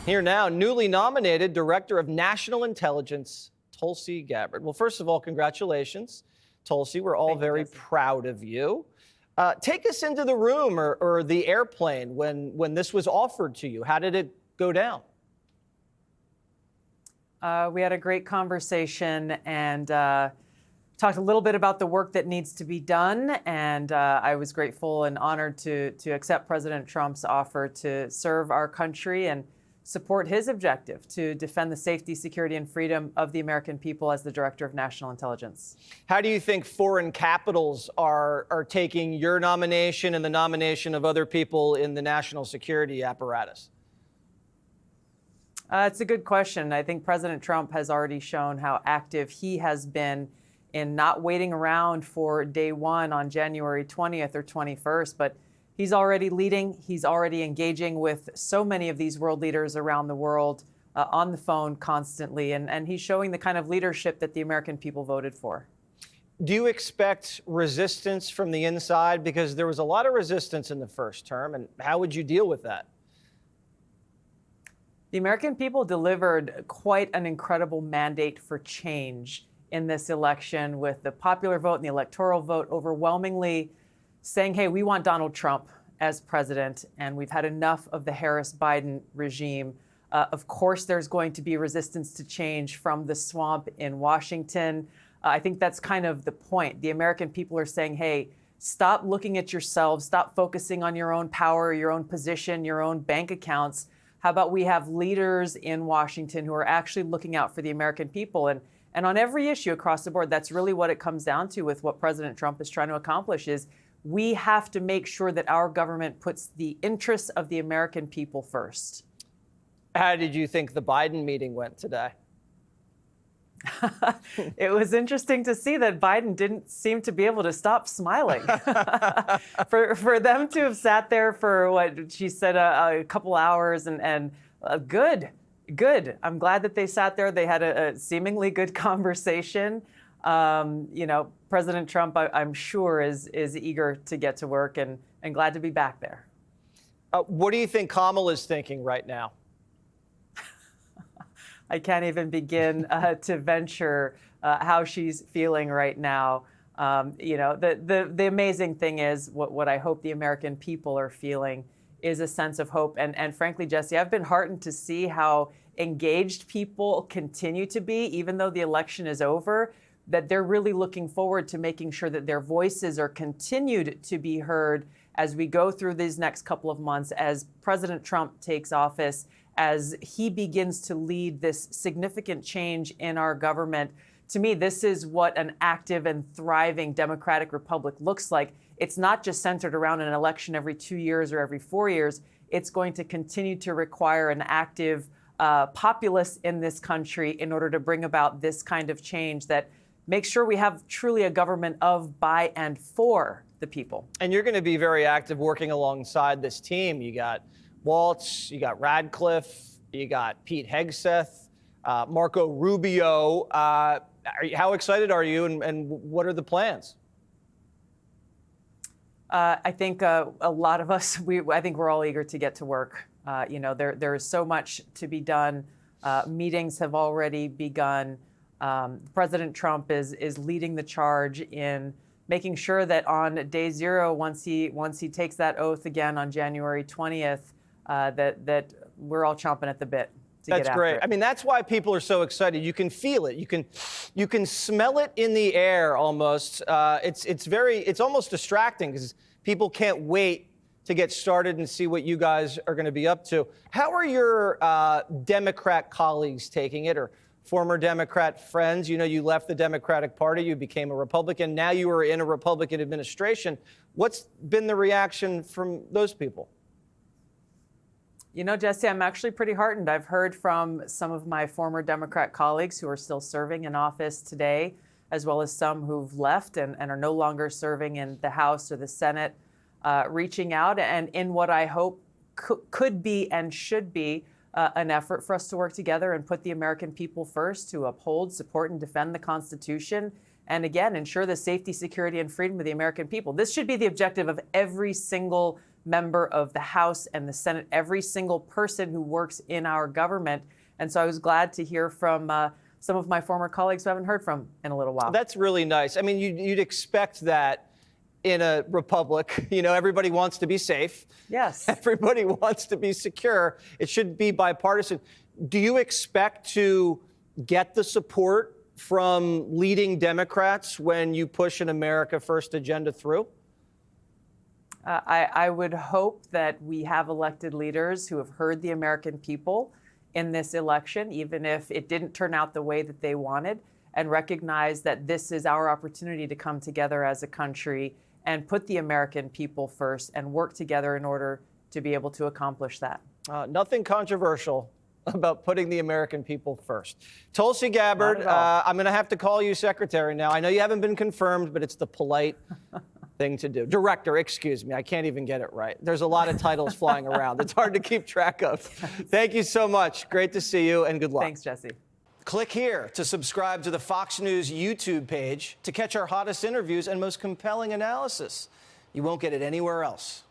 Here now, newly nominated Director of National Intelligence, Tulsi Gabbard. Well, first of all, congratulations, Tulsi. We're all Thank you, very Jesse. proud of you. Take us into the room or the airplane when this was offered to you. How did it go down? We had a great conversation and talked a little bit about the work that needs to be done. And I was grateful and honored to accept President Trump's offer to serve our country and support his objective to defend the safety, security, and freedom of the American people as the Director of National Intelligence. How do you think foreign capitals are taking your nomination and the nomination of other people in the national security apparatus? It's a good question. I think President Trump has already shown how active he has been in not waiting around for day one on January 20th or 21st, but he's already leading. He's already engaging with so many of these world leaders around the world on the phone constantly, and he's showing the kind of leadership that the American people voted for. Do you expect resistance from the inside? Because there was a lot of resistance in the first term, and how would you deal with that? The American people delivered quite an incredible mandate for change in this election, with the popular vote and the electoral vote overwhelmingly saying, hey, we want Donald Trump as president, and we've had enough of the Harris-Biden regime. Of course, there's going to be resistance to change from the swamp in Washington. I think that's kind of the point. The American people are saying, hey, stop looking at yourselves, stop focusing on your own power, your own position, your own bank accounts. How about we have leaders in Washington who are actually looking out for the American people? And on every issue across the board, that's really what it comes down to with what President Trump is trying to accomplish is we have to make sure that our government puts the interests of the American people first. How did you think the Biden meeting went today? It was interesting to see that Biden didn't seem to be able to stop smiling. For them to have sat there for what she said a couple hours and good. I'm glad that they sat there. They had a seemingly good conversation. President Trump, I'm sure, is eager to get to work and glad to be back there. What do you think Kamala's thinking right now? I can't even begin to venture how she's feeling right now. The amazing thing is what I hope the American people are feeling is a sense of hope. And frankly, Jesse, I've been heartened to see how engaged people continue to be, even though the election is over, that they're really looking forward to making sure that their voices are continued to be heard as we go through these next couple of months, as President Trump takes office, as he begins to lead this significant change in our government. To me, this is what an active and thriving democratic republic looks like. It's not just centered around an election every 2 years or every 4 years. It's going to continue to require an active populace in this country in order to bring about this kind of change that makes sure we have truly a government of, by, and for the people. And you're going to be very active working alongside this team. You got Waltz, you got Radcliffe, you got Pete Hegseth, Marco Rubio. How excited are you, and what are the plans? I think a lot of us, I think we're all eager to get to work. There is so much to be done. Meetings have already begun. President Trump is leading the charge in making sure that on day zero, once he takes that oath again on January 20th, that we're all chomping at the bit to get after it. That's great. I mean, that's why people are so excited. You can feel it. You can smell it in the air almost. It's almost distracting because people can't wait to get started and see what you guys are going to be up to. How are your Democrat colleagues taking it, or former Democrat friends? You know, you left the Democratic Party, you became a Republican. Now you are in a Republican administration. What's been the reaction from those people? You know, Jesse, I'm actually pretty heartened. I've heard from some of my former Democrat colleagues who are still serving in office today, as well as some who've left and are no longer serving in the House or the Senate, reaching out and in what I hope could be and should be an effort for us to work together and put the American people first, to uphold, support, and defend the Constitution, and again, ensure the safety, security, and freedom of the American people. This should be the objective of every single member of the House and the Senate, every single person who works in our government. And so I was glad to hear from some of my former colleagues who I haven't heard from in a little while. That's really nice. I mean, you'd expect that in a republic. You know, everybody wants to be safe. Yes. Everybody wants to be secure. It should be bipartisan. Do you expect to get the support from leading Democrats when you push an America First agenda through? I would hope that we have elected leaders who have heard the American people in this election, even if it didn't turn out the way that they wanted, and recognize that this is our opportunity to come together as a country and put the American people first and work together in order to be able to accomplish that. Nothing controversial about putting the American people first. Tulsi Gabbard, I'm going to have to call you secretary now. I know you haven't been confirmed, but it's the polite thing to do. Director, excuse me. I can't even get it right. There's a lot of titles flying around. It's hard to keep track of. Thank you so much. Great to see you, and good luck. Thanks, Jesse. Click here to subscribe to the Fox News YouTube page to catch our hottest interviews and most compelling analysis. You won't get it anywhere else.